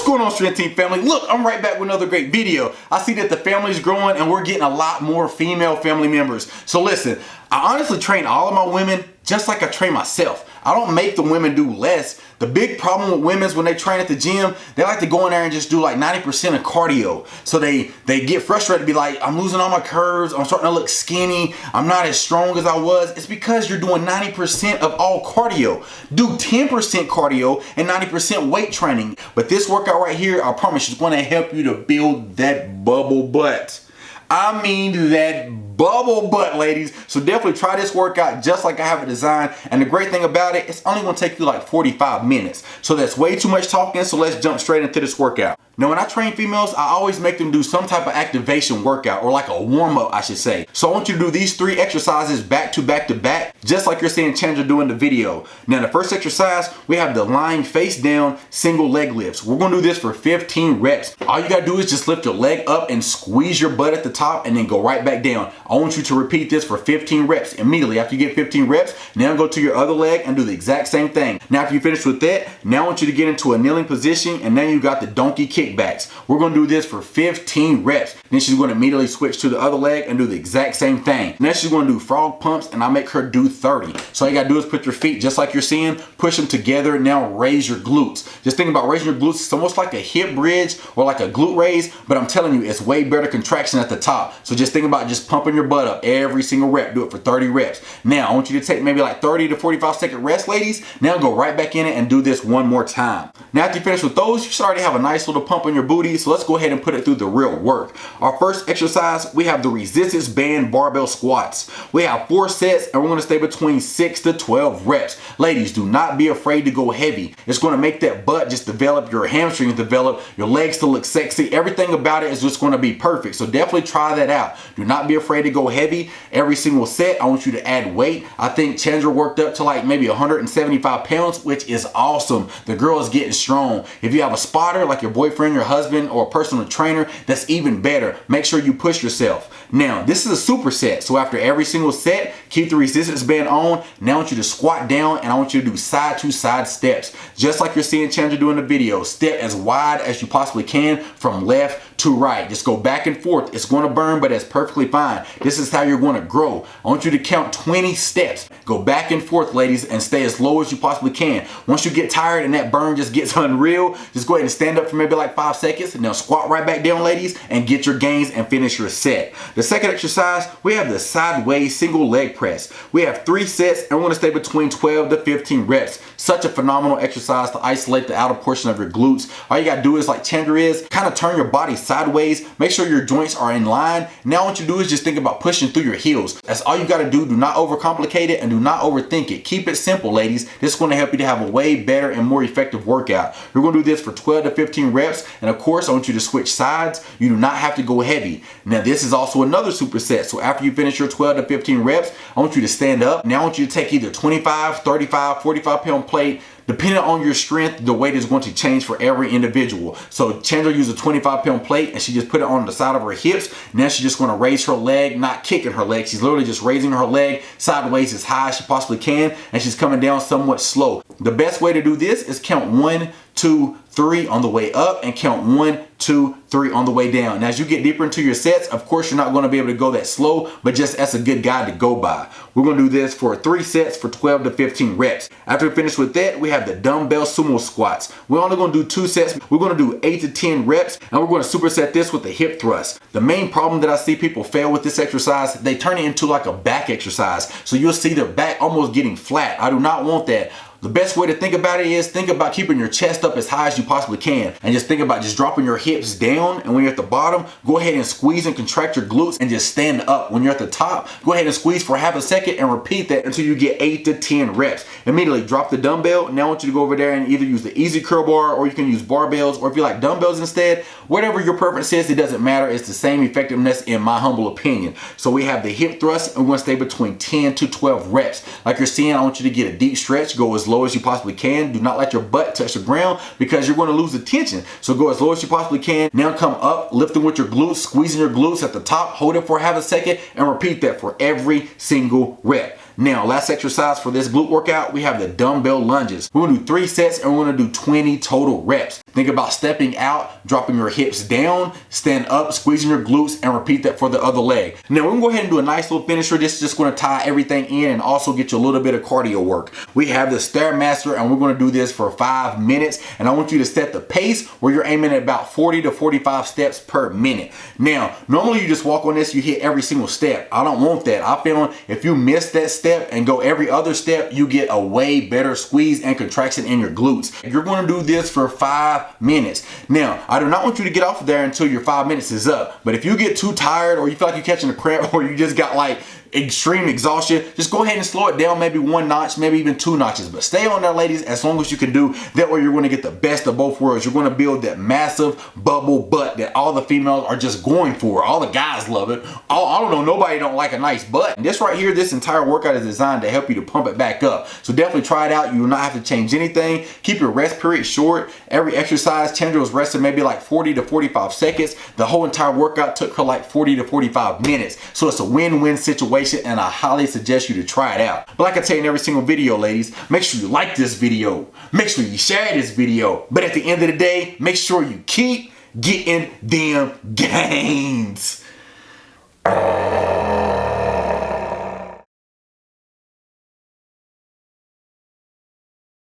going on, Strength Team family? Look, I'm right back with another great video. I see that the family's growing and we're getting a lot more female family members. So listen, I honestly train all of my women just like I train myself. I don't make the women do less. The big problem with women is when they train at the gym, they like to go in there and just do like 90% of cardio. So they get frustrated, be like, I'm losing all my curves, I'm starting to look skinny, I'm not as strong as I was. It's because you're doing 90% of all cardio. Do 10% cardio and 90% weight training. But this workout right here, I promise you, is going to help you to build that bubble butt. I mean that bubble butt, ladies. So definitely try this workout just like I have it designed. And the great thing about it, it's only gonna take you like 45 minutes. So that's way too much talking, so let's jump straight into this workout. Now when I train females, I always make them do some type of activation workout, or like a warm-up, I should say. So I want you to do these 3 exercises back to back to back, just like you're seeing Chandra do in the video. Now the first exercise, we have the lying face down single leg lifts. We're gonna do this for 15 reps. All you gotta do is just lift your leg up and squeeze your butt at the top and then go right back down. I want you to repeat this for 15 reps. Immediately after you get 15 reps, now go to your other leg and do the exact same thing. Now if you finish with that, now I want you to get into a kneeling position, and then you got the Donkey Kickbacks. We're gonna do this for 15 reps. Then she's gonna immediately switch to the other leg and do the exact same thing. Now she's gonna do frog pumps, and I make her do 30. So all you gotta do is put your feet just like you're seeing, push them together, now raise your glutes. Just think about raising your glutes. It's almost like a hip bridge or like a glute raise, but I'm telling you, it's way better contraction at the top. So just think about just pumping your butt up every single rep. Do it for 30 reps. Now I want you to take maybe like 30 to 45-second rest, ladies. Now go right back in it and do this one more time. Now after you finish with those, you should already have a nice little pump on your booty. So let's go ahead and put it through the real work. Our first exercise, we have the resistance band barbell squats. We have 4 sets, and we're going to stay between 6 to 12 reps. Ladies, do not be afraid to go heavy. It's going to make that butt just develop, your hamstrings develop, your legs to look sexy. Everything about it is just going to be perfect. So definitely try that out. Do not be afraid to go heavy. Every single set, I want you to add weight. I think Chandra worked up to like maybe 175 pounds, which is awesome. The girl is getting strong. If you have a spotter like your boyfriend, your husband, or a personal trainer, that's even better. Make sure you push yourself. Now, this is a superset. So after every single set, keep the resistance band on. Now I want you to squat down, and I want you to do side to side steps. Just like you're seeing Chandra do in the video. Step as wide as you possibly can from left to right. Just go back and forth. It's going to burn, but that's perfectly fine. This is how you're going to grow. I want you to count 20 steps. Go back and forth, ladies, and stay as low as you possibly can. Once you get tired and that burn just gets unreal, just go ahead and stand up for maybe like 5 seconds, and now squat right back down, ladies, and get your gains and finish your set. The second exercise, we have the sideways single leg press. We have 3 sets, and we're going to stay between 12 to 15 reps. Such a phenomenal exercise to isolate the outer portion of your glutes. All you got to do is, like Chandra is, kind of turn your body sideways. Make sure your joints are in line. Now what you do is just think about pushing through your heels. That's all you got to do. Do not overcomplicate it and do not overthink it. Keep it simple, ladies. This is going to help you to have a way better and more effective workout. We're going to do this for 12 to 15 reps. And of course, I want you to switch sides. You do not have to go heavy. Now this is also another superset. So after you finish your 12 to 15 reps, I want you to stand up. Now I want you to take either 25, 35, 45 pound plate. Depending on your strength, the weight is going to change for every individual. So Chandra used a 25 pound plate, and she just put it on the side of her hips. Now she's just going to raise her leg, not kicking her leg. She's literally just raising her leg sideways as high as she possibly can, and she's coming down somewhat slow. The best way to do this is count 1, 2, 3 on the way up, and count 1, 2, 3 on the way down. Now as you get deeper into your sets, of course you're not going to be able to go that slow, but just as a good guide to go by. We're going to do this for 3 sets for 12 to 15 reps. After we finish with that, we have the dumbbell sumo squats. We're only going to do 2 sets. We're going to do 8 to 10 reps, and we're going to superset this with the hip thrust. The main problem that I see people fail with this exercise, they turn it into like a back exercise. So you'll see their back almost getting flat. I do not want that. The best way to think about it is think about keeping your chest up as high as you possibly can, and just think about just dropping your hips down, and when you're at the bottom, go ahead and squeeze and contract your glutes and just stand up. When you're at the top, go ahead and squeeze for half a second and repeat that until you get 8 to 10 reps. Immediately drop the dumbbell. Now I want you to go over there and either use the easy curl bar, or you can use barbells, or if you like dumbbells instead, whatever your preference is, it doesn't matter. It's the same effectiveness in my humble opinion. So we have the hip thrust, and we're going to stay between 10 to 12 reps. Like you're seeing, I want you to get a deep stretch. Go as low as you possibly can. Do not let your butt touch the ground because you're going to lose the tension. So go as low as you possibly can. Now come up, lifting with your glutes, squeezing your glutes at the top, hold it for half a second, and repeat that for every single rep. Now, last exercise for this glute workout, we have the dumbbell lunges. We're gonna do 3 sets, and we're gonna do 20 total reps. Think about stepping out, dropping your hips down, stand up, squeezing your glutes, and repeat that for the other leg. Now we're gonna go ahead and do a nice little finisher. This is just gonna tie everything in and also get you a little bit of cardio work. We have the Stairmaster, and we're gonna do this for 5 minutes. And I want you to set the pace where you're aiming at about 40 to 45 steps per minute. Now, normally you just walk on this, you hit every single step. I don't want that. I feel if you miss that step and go every other step, you get a way better squeeze and contraction in your glutes. You're gonna do this for 5 minutes. Now, I do not want you to get off of there until your 5 minutes is up. But if you get too tired, or you feel like you're catching a cramp, or you just got like extreme exhaustion, just go ahead and slow it down, maybe 1 notch, maybe even 2 notches. But stay on there, ladies, as long as you can do. That way you're going to get the best of both worlds. You're going to build that massive bubble butt that all the females are just going for. All the guys love it. I don't know, nobody don't like a nice butt. And this right here, this entire workout is designed to help you to pump it back up. So definitely try it out. You will not have to change anything. Keep your rest period short. Every exercise, Chandra was resting maybe like 40 to 45 seconds. The whole entire workout took her like 40 to 45 minutes. So it's a win-win situation, and I highly suggest you to try it out. But like I tell you in every single video, ladies, make sure you like this video. Make sure you share this video. But at the end of the day, make sure you keep getting them gains.